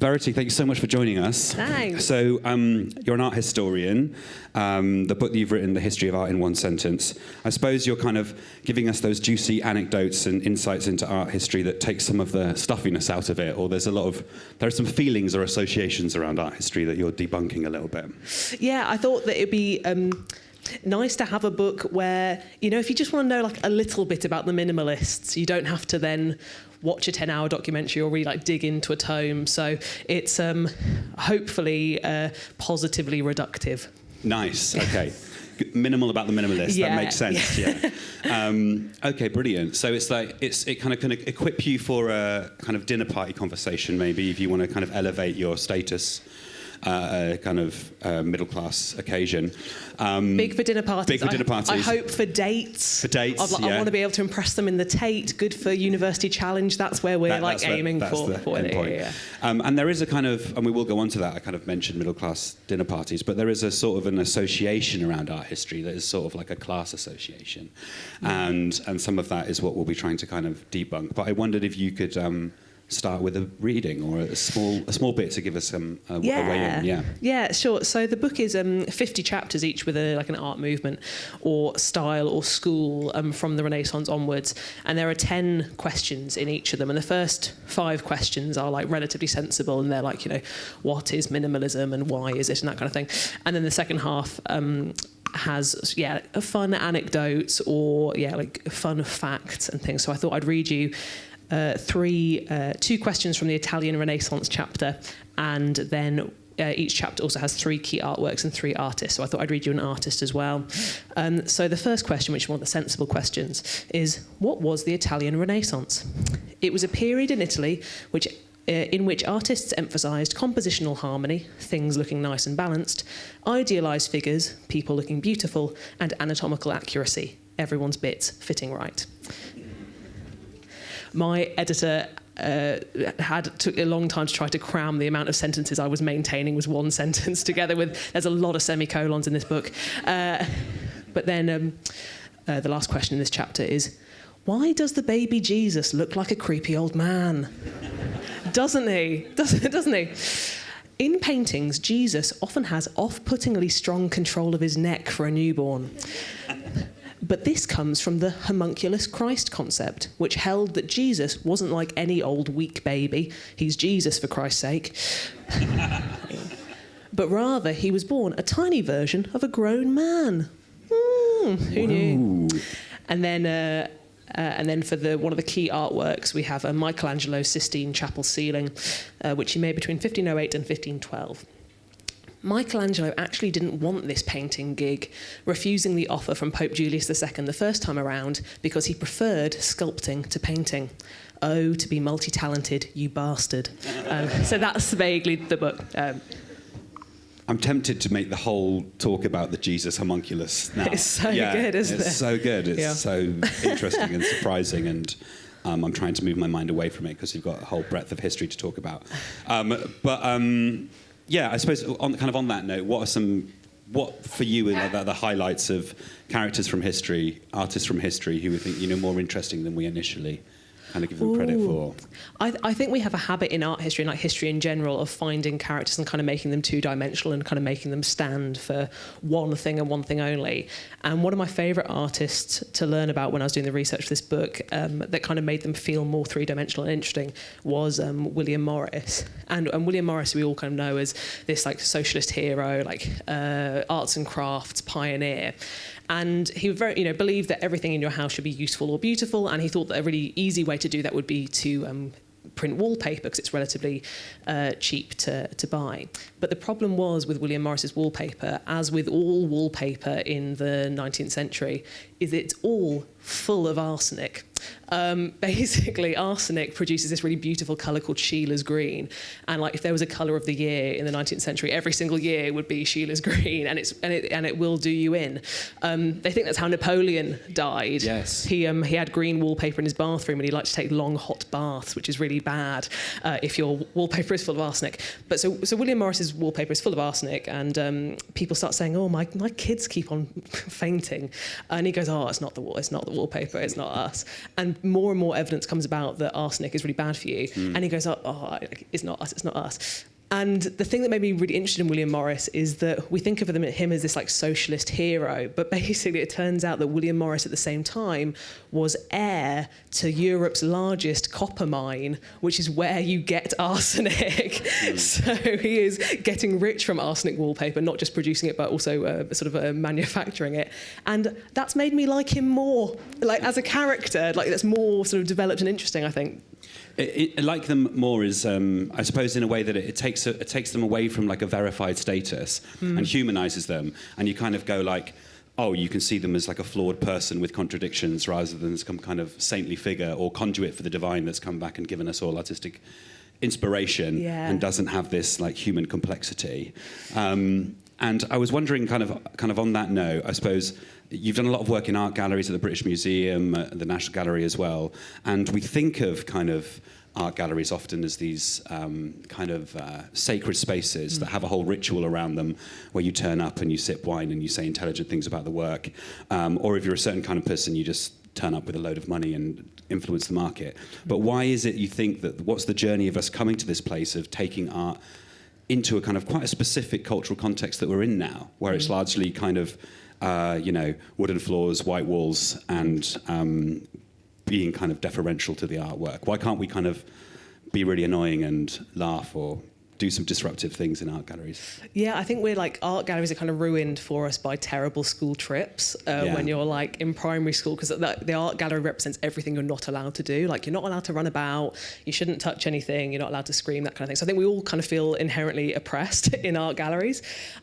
Verity, thank you so much for joining us. Thanks. So you're an art historian. The book that you've written, The History of Art in One Sentence. I suppose you're kind of giving us those juicy anecdotes and insights into art history that take some of the stuffiness out of it, or there are some feelings or associations around art history that you're debunking a little bit. Yeah, I thought that it'd be nice to have a book where, if you just want to know like a little bit about the minimalists, you don't have to then watch a 10-hour documentary or really dig into a tome. So it's hopefully positively reductive. Nice. Okay. Minimal about the minimalist. Yeah, that makes sense. Yeah. Okay, brilliant. So it kind of can equip you for a kind of dinner party conversation, maybe, if you want to kind of elevate your status. Middle class occasion. Big for dinner parties. Big for dinner parties. I hope for dates. For dates, I want to be able to impress them in the Tate. Good for University Challenge. That's where we're aiming for. That's the end point. Yeah. And there is a kind of, and we will go on to that. I kind of mentioned middle class dinner parties, but there is a sort of an association around art history that is sort of like a class association, and some of that is what we'll be trying to kind of debunk. But I wondered if you could. Start with a reading or a small bit to give us a way in. Yeah, sure. So the book is 50 chapters each with an art movement or style or school from the Renaissance onwards, and there are 10 questions in each of them, and the first 5 questions are relatively sensible, and they're what is minimalism and why is it and that kind of thing, and then the second half has fun anecdotes or fun facts and things. So I thought I'd read you 2 questions from the Italian Renaissance chapter, and then each chapter also has 3 key artworks and 3 artists. So I thought I'd read you an artist as well. So the first question, which is one of the sensible questions, is what was the Italian Renaissance? It was a period in Italy in which artists emphasised compositional harmony, things looking nice and balanced, idealised figures, people looking beautiful, and anatomical accuracy, everyone's bits fitting right. My editor took a long time to try to cram the amount of sentences I was maintaining was one sentence together with. There's a lot of semicolons in this book. But then the last question in this chapter is, why does the baby Jesus look like a creepy old man? Doesn't he? Doesn't he? In paintings, Jesus often has off-puttingly strong control of his neck for a newborn. But this comes from the homunculus Christ concept, which held that Jesus wasn't like any old weak baby. He's Jesus, for Christ's sake. But rather, he was born a tiny version of a grown man. Who knew? And then for one of the key artworks, we have a Michelangelo Sistine Chapel ceiling, which he made between 1508 and 1512. Michelangelo actually didn't want this painting gig, refusing the offer from Pope Julius II the first time around because he preferred sculpting to painting. Oh, to be multi-talented, you bastard. So that's vaguely the book. I'm tempted to make the whole talk about the Jesus homunculus now. It's so good, isn't it? It's so good. It's so interesting and surprising, and I'm trying to move my mind away from it because you've got a whole breadth of history to talk about. I suppose on that note, what for you are the highlights of characters from history, artists from history who we think more interesting than we initially kind of give them credit for? I think we have a habit in art history and history in general of finding characters and kind of making them two-dimensional and kind of making them stand for one thing and one thing only. And one of my favourite artists to learn about when I was doing the research for this book that kind of made them feel more three-dimensional and interesting was William Morris. And William Morris we all kind of know as this socialist hero, arts and crafts pioneer. And he very, believed that everything in your house should be useful or beautiful, and he thought that a really easy way to do that would be to print wallpaper because it's relatively cheap to buy. But the problem was with William Morris's wallpaper, as with all wallpaper in the 19th century, is it's all full of arsenic. Basically, arsenic produces this really beautiful colour called Sheila's green, and if there was a colour of the year in the 19th century, every single year would be Sheila's green, and it will do you in. They think that's how Napoleon died. Yes, he had green wallpaper in his bathroom, and he liked to take long hot baths, which is really bad if your wallpaper is full of arsenic. But so William Morris's wallpaper is full of arsenic, and people start saying, "Oh, my kids keep on fainting," and he goes, "Oh, it's not the the wallpaper, it's not us. And more evidence comes about that arsenic is really bad for you. And he goes, it's not us, it's not us. And the thing that made me really interested in William Morris is that we think of him as this like socialist hero, but basically it turns out that William Morris at the same time was heir to Europe's largest copper mine, which is where you get arsenic. So he is getting rich from arsenic wallpaper, not just producing it, but also manufacturing it. And that's made me like him more, like as a character, like that's more sort of developed and interesting, I think. Like them more is, I suppose, in a way that it takes them away from like a verified status and humanizes them, and you kind of go like, oh, you can see them as like a flawed person with contradictions rather than some kind of saintly figure or conduit for the divine that's come back and given us all artistic inspiration and doesn't have this like human complexity. And I was wondering, kind of on that note, I suppose. You've done a lot of work in art galleries at the British Museum, the National Gallery as well, and we think of kind of art galleries often as these sacred spaces that have a whole ritual around them where you turn up and you sip wine and you say intelligent things about the work, or if you're a certain kind of person, you just turn up with a load of money and influence the market. But why is it you think that, what's the journey of us coming to this place of taking art into a kind of quite a specific cultural context that we're in now, where it's largely kind of wooden floors, white walls, and being kind of deferential to the artwork? Why can't we kind of be really annoying and laugh or do some disruptive things in art galleries? Yeah, I think we're like, art galleries are kind of ruined for us by terrible school trips when you're like in primary school, because the art gallery represents everything you're not allowed to do. Like, you're not allowed to run about, you shouldn't touch anything, you're not allowed to scream, that kind of thing. So I think we all kind of feel inherently oppressed in art galleries.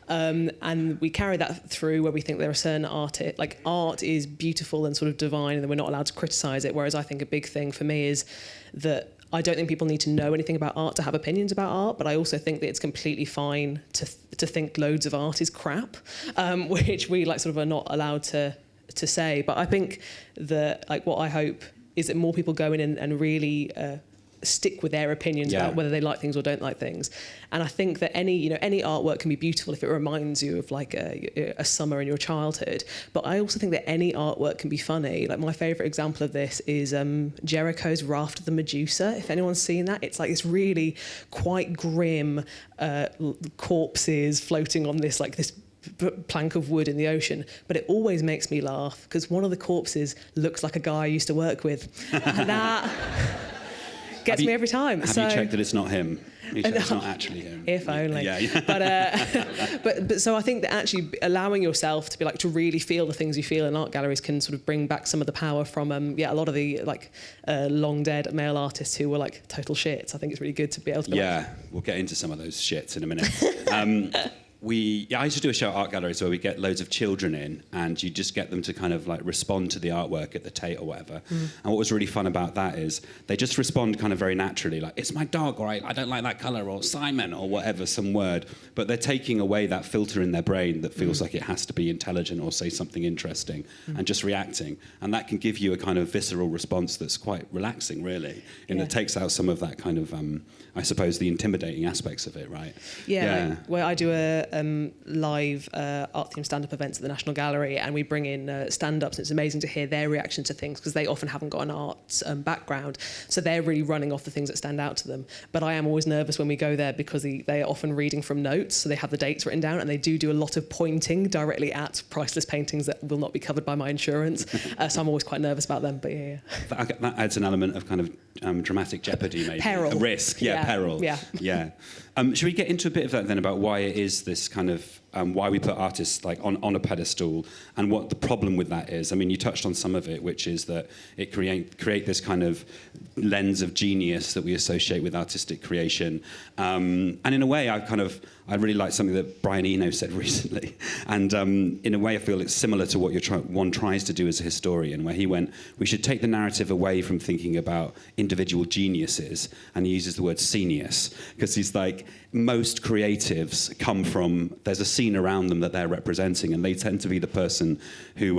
And we carry that through where we think there are certain art is beautiful and sort of divine, and then we're not allowed to criticize it. Whereas I think a big thing for me is that I don't think people need to know anything about art to have opinions about art, but I also think that it's completely fine to think loads of art is crap, which we like sort of are not allowed to say. But I think that like what I hope is that more people go in and really stick with their opinions about whether they like things or don't like things. And I think that any artwork can be beautiful if it reminds you of like a summer in your childhood. But I also think that any artwork can be funny. Like, my favourite example of this is Jericho's Raft of the Medusa. If anyone's seen that, it's like this really quite grim corpses floating on this plank of wood in the ocean, but it always makes me laugh because one of the corpses looks like a guy I used to work with. And that gets me every time. Have you checked that it's not him? It's not actually him. If only. Yeah. But so I think that actually allowing yourself to be like, to really feel the things you feel in art galleries can sort of bring back some of the power from a lot of the long dead male artists who were like total shits. I think it's really good to be able to be we'll get into some of those shits in a minute. I used to do a show at art galleries where we get loads of children in, and you just get them to kind of like respond to the artwork at the Tate or whatever. And what was really fun about that is they just respond kind of very naturally, like, it's my dog, or I don't like that colour, or Simon, or whatever, some word. But they're taking away that filter in their brain that feels like it has to be intelligent or say something interesting, and just reacting. And that can give you a kind of visceral response that's quite relaxing, really. And it takes out some of that kind of, I suppose, the intimidating aspects of it, right? Well, I do a live art themed stand-up events at the National Gallery, and we bring in stand-ups, and it's amazing to hear their reaction to things because they often haven't got an art background, so they're really running off the things that stand out to them. But I am always nervous when we go there because they are often reading from notes, so they have the dates written down, and they do a lot of pointing directly at priceless paintings that will not be covered by my insurance. So I'm always quite nervous about them. But that adds an element of kind of dramatic jeopardy, maybe. Peril. A risk, peril. Yeah. Should we get into a bit of that then about why it is this kind of why we put artists like on a pedestal and what the problem with that is? I mean, you touched on some of it, which is that it create this kind of lens of genius that we associate with artistic creation. And in a way, I really like something that Brian Eno said recently. And in a way, I feel it's similar to what one tries to do as a historian, where he went, we should take the narrative away from thinking about individual geniuses, and he uses the word scenius, because he's like, most creatives come from, there's a scene scene around them that they're representing, and they tend to be the person who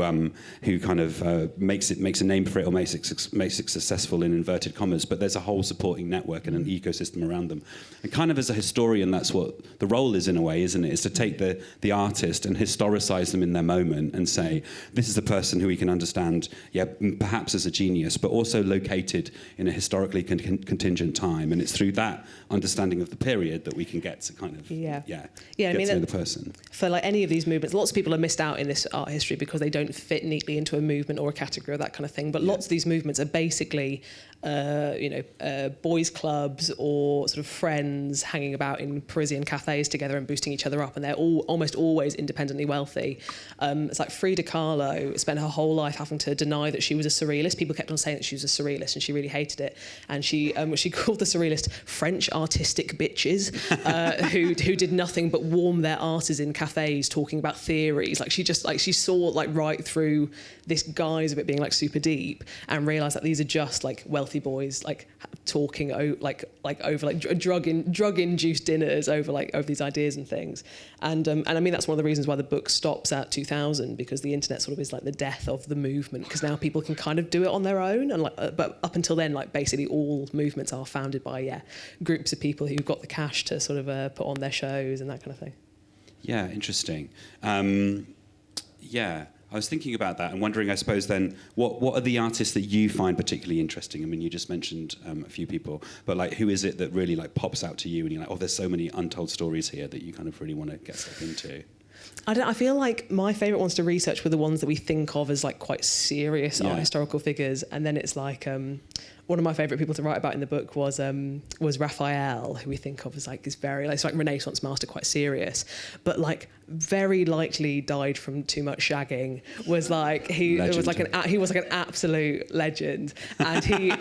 kind of makes a name for it or makes it successful in inverted commas. But there's a whole supporting network and an ecosystem around them. And kind of as a historian, that's what the role is in a way, isn't it? Is to take the artist and historicize them in their moment and say, this is a person who we can understand, perhaps as a genius, but also located in a historically contingent time. And it's through that understanding of the period that we can get to kind of get to know the person. For like any of these movements, lots of people are missed out in this art history because they don't fit neatly into a movement or a category or that kind of thing. But lots of these movements are basically boys' clubs or sort of friends hanging about in Parisian cafes together and boosting each other up, and they're all almost always independently wealthy. It's like Frida Kahlo spent her whole life having to deny that she was a surrealist. People kept on saying that she was a surrealist, and she really hated it. And she called the surrealist French artistic bitches who did nothing but warm their arses in cafes talking about theories. Like she saw like right through this guise of it being like super deep and realised that these are just like wealthy boys like talking over like drug-induced dinners over these ideas and things. And I mean that's one of the reasons why the book stops at 2000, because the internet sort of is like the death of the movement, because now people can kind of do it on their own, and but up until then, like basically all movements are founded by groups of people who've got the cash to sort of put on their shows and that kind of thing. Yeah, interesting. I was thinking about that and wondering, I suppose, then, what are the artists that you find particularly interesting? I mean, you just mentioned a few people, but like, who is it that really like pops out to you and you're like, oh, there's so many untold stories here that you kind of really want to get stuck into? I feel like my favourite ones to research were the ones that we think of as like quite serious art historical figures, and then it's like one of my favourite people to write about in the book was Raphael, who we think of as like this very like Renaissance master, quite serious, but like very likely died from too much shagging. Was like he was like an absolute legend, and he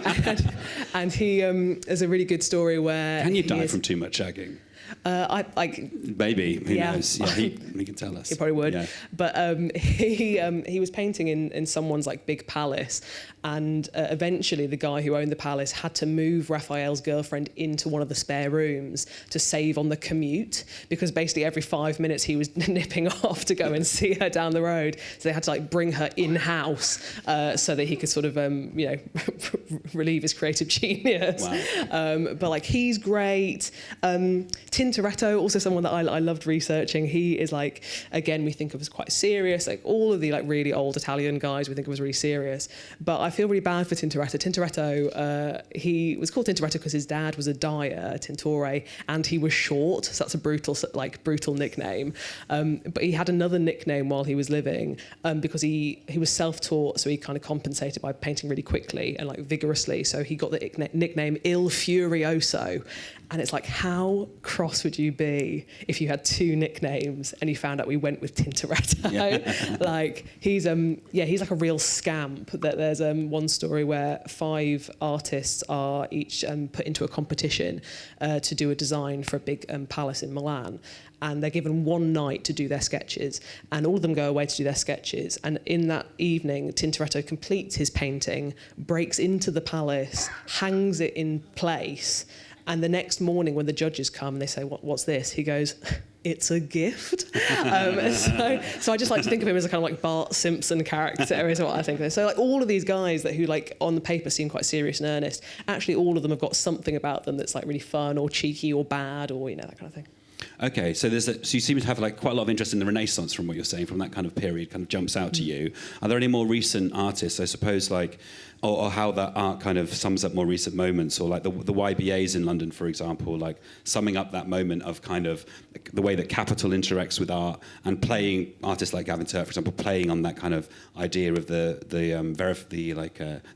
and he there's a really good story where can you die from too much shagging? Maybe. Who knows? Yeah, he can tell us. He probably would. Yeah. But he was painting in someone's like big palace, and eventually the guy who owned the palace had to move Raphael's girlfriend into one of the spare rooms to save on the commute, because basically every 5 minutes he was nipping off to go and see her down the road. So they had to like bring her in-house so that he could sort of relieve his creative genius. Wow. But like he's great. Tintoretto, also someone that I loved researching. He is like, again, we think of as quite serious. Like all of the like really old Italian guys we think of as really serious. But I feel really bad for Tintoretto. Tintoretto, he was called Tintoretto because his dad was a dyer, Tintoret, and he was short. So that's a brutal nickname. But he had another nickname while he was living because he was self-taught, so he kind of compensated by painting really quickly and like vigorously. So he got the nickname Il Furioso. And it's like, how cross would you be if you had two nicknames and you found out we went with Tintoretto? Yeah. Like he's like a real scamp. That there's one story where 5 artists are each put into a competition to do a design for a big palace in Milan. And they're given one night to do their sketches, and all of them go away to do their sketches. And in that evening, Tintoretto completes his painting, breaks into the palace, hangs it in place. And the next morning when the judges come and they say, what's this? He goes, it's a gift. So I just like to think of him as a kind of like Bart Simpson character is what I think of. So like all of these guys who like on the paper seem quite serious and earnest, actually all of them have got something about them that's like really fun or cheeky or bad or, that kind of thing. Okay, so so you seem to have like quite a lot of interest in the Renaissance from what you're saying, from that kind of period, kind of jumps out to you. Are there any more recent artists, I suppose, like, or how that art kind of sums up more recent moments, or like the YBAs in London, for example, like summing up that moment of kind of the way that capital interacts with art, and playing artists like Gavin Turk, for example, playing on that kind of idea of the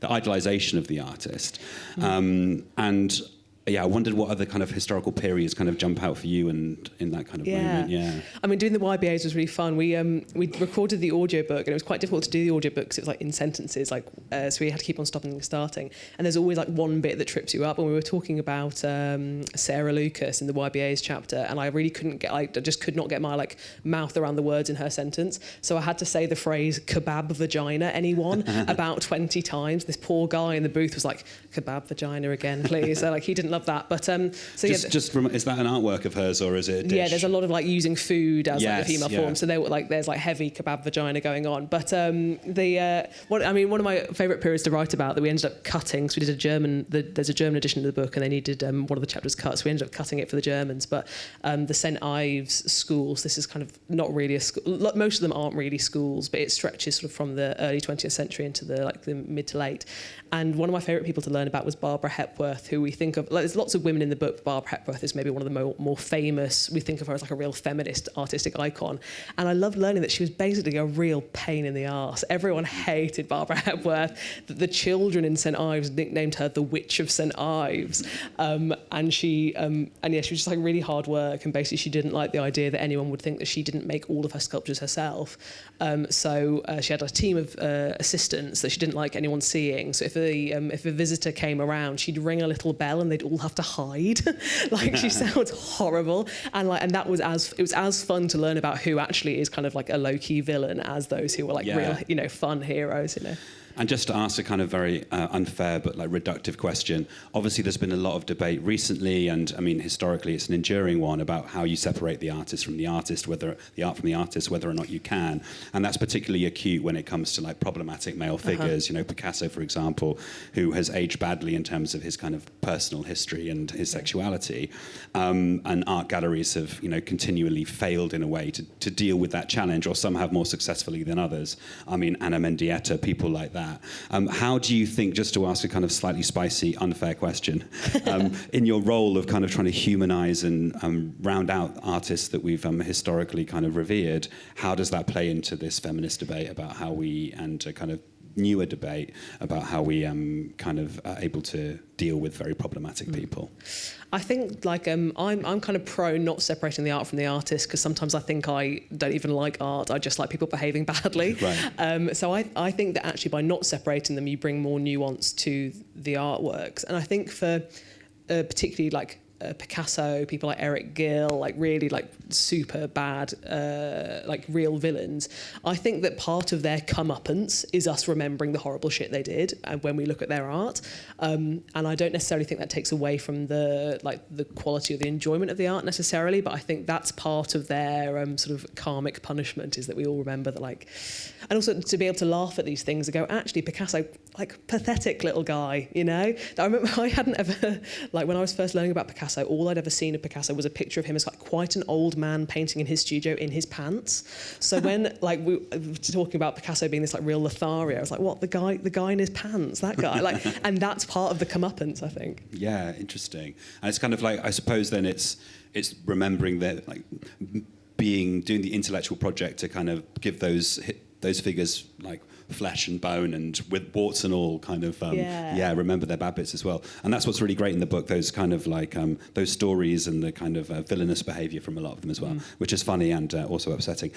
idolization of the artist, and. Yeah, I wondered what other kind of historical periods kind of jump out for you and in that kind of moment. Yeah, I mean, doing the YBAs was really fun. We recorded the audiobook, and it was quite difficult to do the audiobook because it was like in sentences, so we had to keep on stopping and starting. And there's always like one bit that trips you up. And we were talking about Sarah Lucas in the YBAs chapter, and I really I just could not get my like mouth around the words in her sentence. So I had to say the phrase "kebab vagina, anyone?" about 20 times. This poor guy in the booth was like, "Kebab vagina again, please." So like he didn't love that. But is that an artwork of hers, or is it a dish? Yeah, there's a lot of like using food as like the female yeah. form. So there's like heavy kebab vagina going on. But one of my favourite periods to write about that we ended up cutting. So we did there's a German edition of the book, and they needed one of the chapters cut. So we ended up cutting it for the Germans. But the St Ives schools. This is kind of not really a school. Most of them aren't really schools, but it stretches sort of from the early 20th century into the mid to late. And one of my favourite people to learn about was Barbara Hepworth, who we think of, there's lots of women in the book, but Barbara Hepworth is maybe one of the more famous. We think of her as like a real feminist artistic icon. And I loved learning that she was basically a real pain in the arse. Everyone hated Barbara Hepworth. The children in St Ives nicknamed her the Witch of St Ives. And she was just like really hard work. And basically she didn't like the idea that anyone would think that she didn't make all of her sculptures herself. So she had a team of assistants that she didn't like anyone seeing. So if a visitor came around, she'd ring a little bell and they'd all have to hide. Like, she sounds horrible. And that was as fun to learn about who actually is kind of like a low-key villain as those who were like real, fun heroes, And just to ask a kind of very unfair but like reductive question, obviously there's been a lot of debate recently, and I mean historically it's an enduring one, about how you separate the artist from the artist, whether the art from the artist, whether or not you can. And that's particularly acute when it comes to like problematic male figures. Picasso, for example, who has aged badly in terms of his kind of personal history and his sexuality. And art galleries have, continually failed in a way to deal with that challenge, or some have more successfully than others. I mean, Anna Mendieta, people like that. How do you think, just to ask a kind of slightly spicy, unfair question, in your role of kind of trying to humanize and round out artists that we've historically kind of revered, how does that play into this feminist debate about how we, and a kind of newer debate about how we kind of are able to deal with very problematic people? I think I'm kind of pro not separating the art from the artist, because sometimes I think I don't even like art. I just like people behaving badly. Right. So I think that actually by not separating them, you bring more nuance to the artworks. And I think for particularly like Picasso, people like Eric Gill, like really like super bad, like real villains. I think that part of their comeuppance is us remembering the horrible shit they did when we look at their art. And I don't necessarily think that takes away from the quality or the enjoyment of the art necessarily, but I think that's part of their sort of karmic punishment, is that we all remember that, like, and also to be able to laugh at these things and go, actually, Picasso, like, pathetic little guy, I remember I hadn't ever, like, when I was first learning about Picasso, all I'd ever seen of Picasso was a picture of him as like quite an old man painting in his studio in his pants. So when like we were talking about Picasso being this like real Lothario, I was like, what, the guy in his pants, that guy, like, and that's part of the comeuppance, I think. Yeah, interesting. And it's kind of like, I suppose then it's remembering that, like, doing the intellectual project to kind of give those figures like flesh and bone, and with warts and all, kind of remember their bad bits as well. And that's what's really great in the book, those kind of like those stories and the kind of villainous behaviour from a lot of them as well, which is funny and also upsetting.